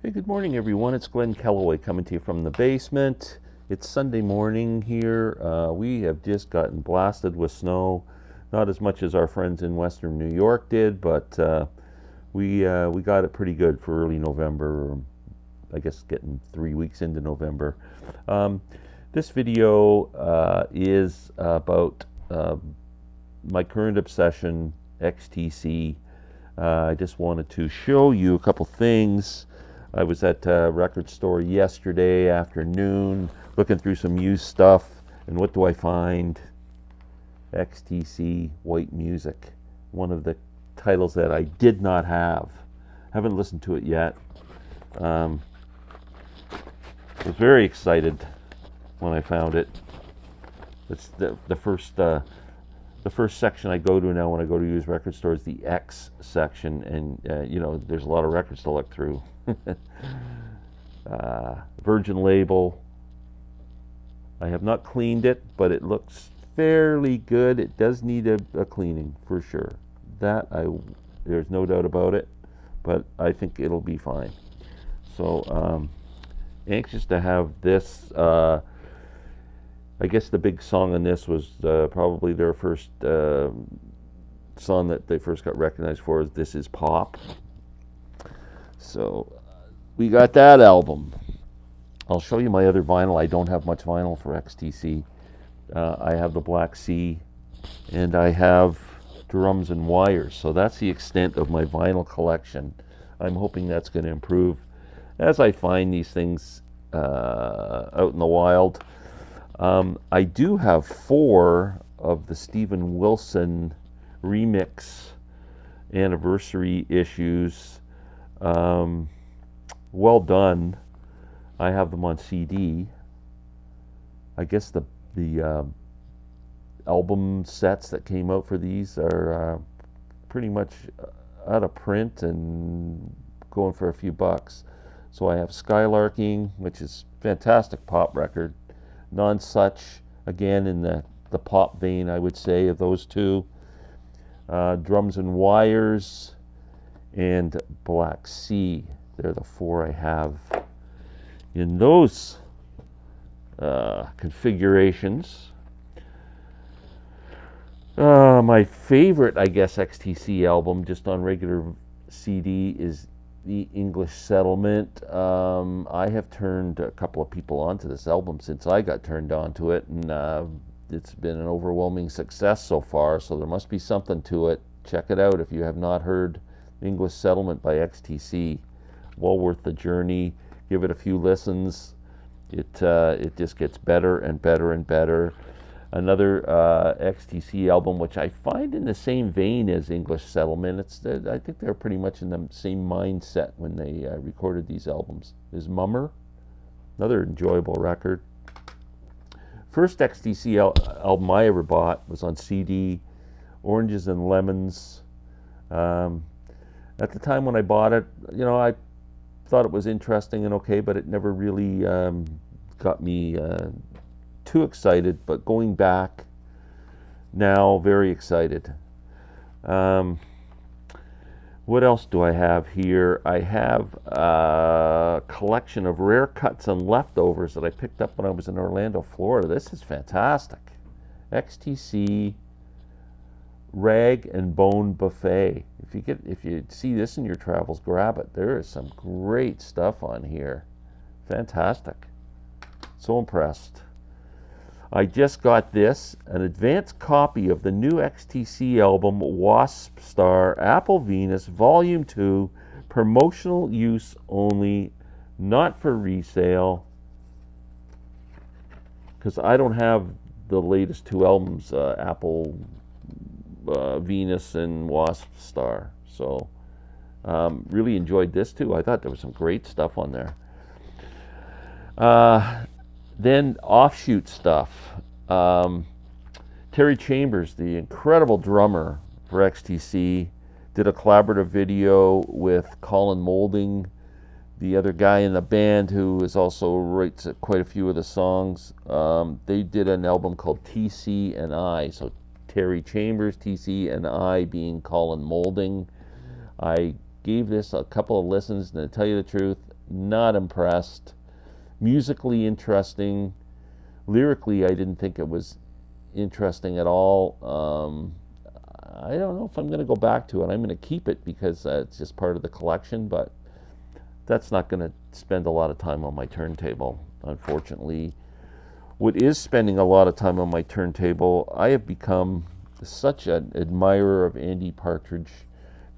Hey, good morning, everyone. It's Glenn Kellaway coming to you from the basement. It's Sunday morning here. We have just gotten blasted with snow. Not as much as our friends in Western New York did, but we got it pretty good for early November. I guess getting 3 weeks into November. This video is about my current obsession, XTC. I just wanted to show you a couple things. I was at a record store yesterday afternoon looking through some used stuff, and what do I find? XTC White Music, one of the titles that I did not have. Haven't listened to it yet. Was very excited when I found it. It's the first section I go to now when I go to used record stores, the X section, and there's a lot of records to look through. Virgin label. I have not cleaned it, but it looks fairly good. It does need a cleaning for sure. There's no doubt about it, but I think it'll be fine. So anxious to have this. I guess the big song on this was probably their first song that they first got recognized for, is This Is Pop. So we got that album. I'll show you my other vinyl. I don't have much vinyl for XTC. I have the Black Sea, and I have Drums and Wires. So that's the extent of my vinyl collection. I'm hoping that's going to improve as I find these things out in the wild. I do have 4 of the Steven Wilson remix anniversary issues. Well done. I have them on CD. I guess the album sets that came out for these are pretty much out of print and going for a few bucks. So I have Skylarking, which is fantastic pop record. Non-Such, again in the pop vein, I would say, of those two. Drums and Wires and Black Sea. They're the 4 I have in those configurations. My favorite, I guess, XTC album, just on regular CD, is The English Settlement. I have turned a couple of people onto this album since I got turned on to it, and it's been an overwhelming success so far, so there must be something to it. Check it out if you have not heard English Settlement by XTC. Well worth the journey. Give it a few listens. It just gets better and better and better. Another XTC album, which I find in the same vein as English Settlement, I think they're pretty much in the same mindset when they recorded these albums, is Mummer. Another enjoyable record. First XTC album I ever bought was on CD, Oranges and Lemons. At the time when I bought it, I thought it was interesting and okay, but it never really got me too excited. But going back now, very excited. What else do I have here? I have a collection of rare cuts and leftovers that I picked up when I was in Orlando, Florida. This is fantastic. XTC Rag and Bone Buffet. If you see this in your travels, grab it. There is some great stuff on here. Fantastic. So impressed. I just got this, an advanced copy of the new XTC album, Wasp Star, Apple Venus, Volume 2, promotional use only, not for resale, because I don't have the latest 2 albums, Apple Venus and Wasp Star. So really enjoyed this too. I thought there was some great stuff on there. Then offshoot stuff. Terry Chambers, the incredible drummer for XTC, did a collaborative video with Colin Moulding, the other guy in the band who also writes quite a few of the songs. They did an album called TC and I. So Terry Chambers, TC, and I being Colin Moulding. I gave this a couple of listens, and to tell you the truth, not impressed. Musically interesting. Lyrically, I didn't think it was interesting at all. I don't know if I'm going to go back to it. I'm going to keep it because it's just part of the collection, but that's not going to spend a lot of time on my turntable, unfortunately. What is spending a lot of time on my turntable, I have become such an admirer of Andy Partridge,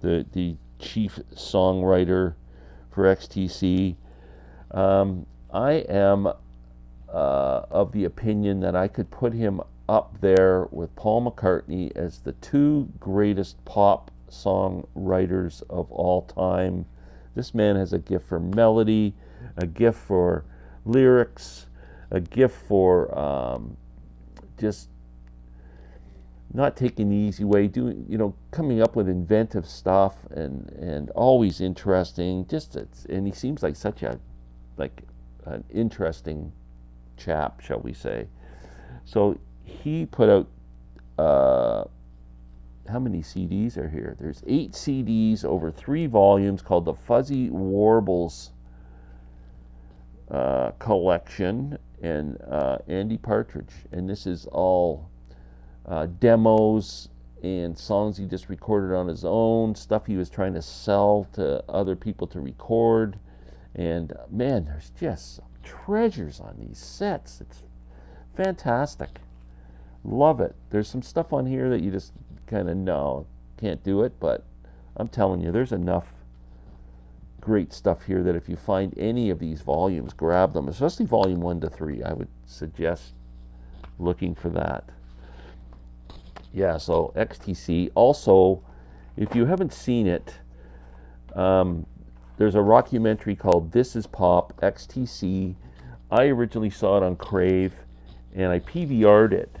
the chief songwriter for XTC. I am of the opinion that I could put him up there with Paul McCartney as the two greatest pop songwriters of all time. This man has a gift for melody, a gift for lyrics, a gift for just not taking the easy way, coming up with inventive stuff and always interesting. And he seems like such an interesting chap, shall we say. So he put out how many CDs are here? There's 8 CDs over 3 volumes called the Fuzzy Warbles collection, and Andy Partridge. And this is all demos and songs he just recorded on his own, stuff he was trying to sell to other people to record. And man, there's just some treasures on these sets. It's fantastic. Love it. There's some stuff on here that you just kind of know can't do it, but I'm telling you, there's enough great stuff here that if you find any of these volumes, grab them, especially volume 1 to 3. I would suggest looking for that. Yeah, so XTC. Also, if you haven't seen it, there's a rockumentary called This Is Pop, XTC. I originally saw it on Crave, and I PVR'd it.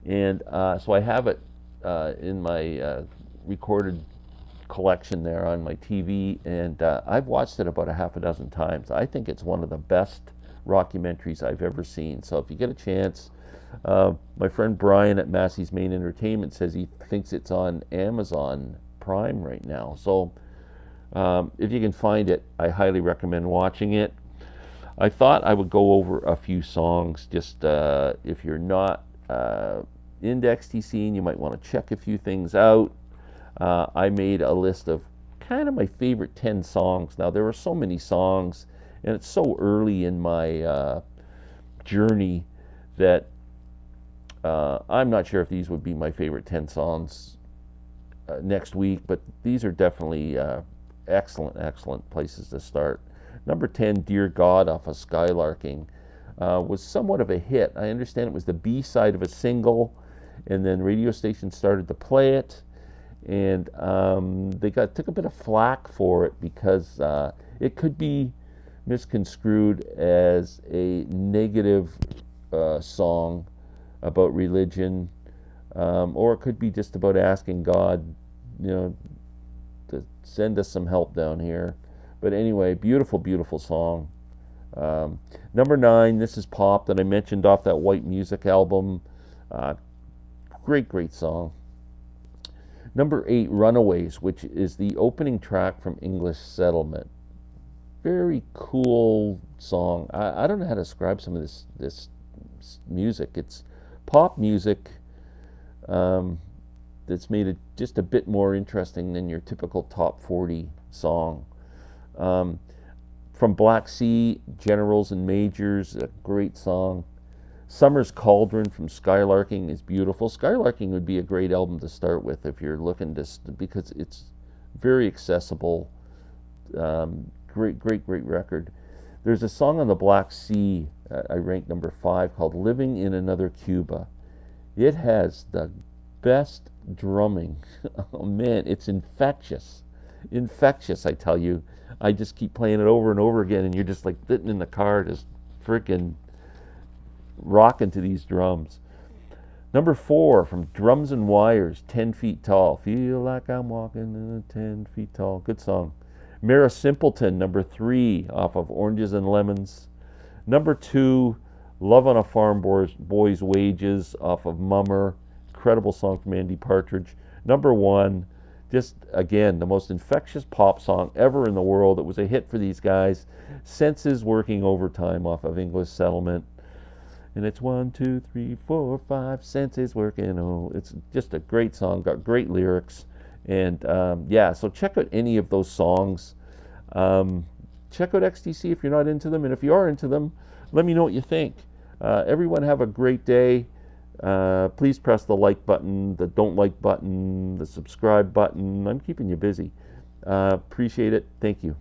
And so I have it in my recorded collection there on my TV, and I've watched it about a half a dozen times. I think it's one of the best rockumentaries I've ever seen. So if you get a chance, my friend Brian at Massey's Main Entertainment says he thinks it's on Amazon Prime right now. So if you can find it, I highly recommend watching it. I thought I would go over a few songs, just if you're not into XTC and you might want to check a few things out. I made a list of kind of my favorite 10 songs. Now, there are so many songs, and it's so early in my journey that I'm not sure if these would be my favorite 10 songs next week, but these are definitely excellent places to start. Number 10, Dear God, off of Skylarking, was somewhat of a hit. I understand it was the B-side of a single, and then radio stations started to play it, and they took a bit of flack for it because it could be misconstrued as a negative song about religion, or it could be just about asking God, to send us some help down here. But anyway, beautiful song. Number 9, This Is Pop, that I mentioned off that White Music album. Great song. Number 8, Runaways, which is the opening track from English Settlement. Very cool song. I don't know how to describe some of this music. It's pop music that's made it just a bit more interesting than your typical top 40 song. From Black Sea, Generals and Majors, a great song. Summer's Cauldron from Skylarking is beautiful. Skylarking would be a great album to start with if you're looking because it's very accessible. Great record. There's a song on the Black Sea I ranked number 5 called Living in Another Cuba. It has the best drumming. Oh man, it's infectious, I tell you. I just keep playing it over and over again, and you're just like sitting in the car just freaking rocking to these drums. Number 4, from Drums and Wires, 10 Feet Tall. Feel like I'm walking in 10 feet tall. Good song. Mara Simpleton, number 3, off of Oranges and Lemons. Number 2, Love on a Farm Boy's Wages, off of Mummer. Incredible song from Andy Partridge. Number 1, Just, again, the most infectious pop song ever in the world. It was a hit for these guys. Senses working overtime off of English Settlement. And it's 1, 2, 3, 4, 5 senses working. Oh, it's just a great song, got great lyrics. And yeah, so check out any of those songs. Check out XTC if you're not into them. And if you are into them, let me know what you think. Everyone have a great day. Please press the like button, the don't like button, the subscribe button. I'm keeping you busy. Appreciate it. Thank you.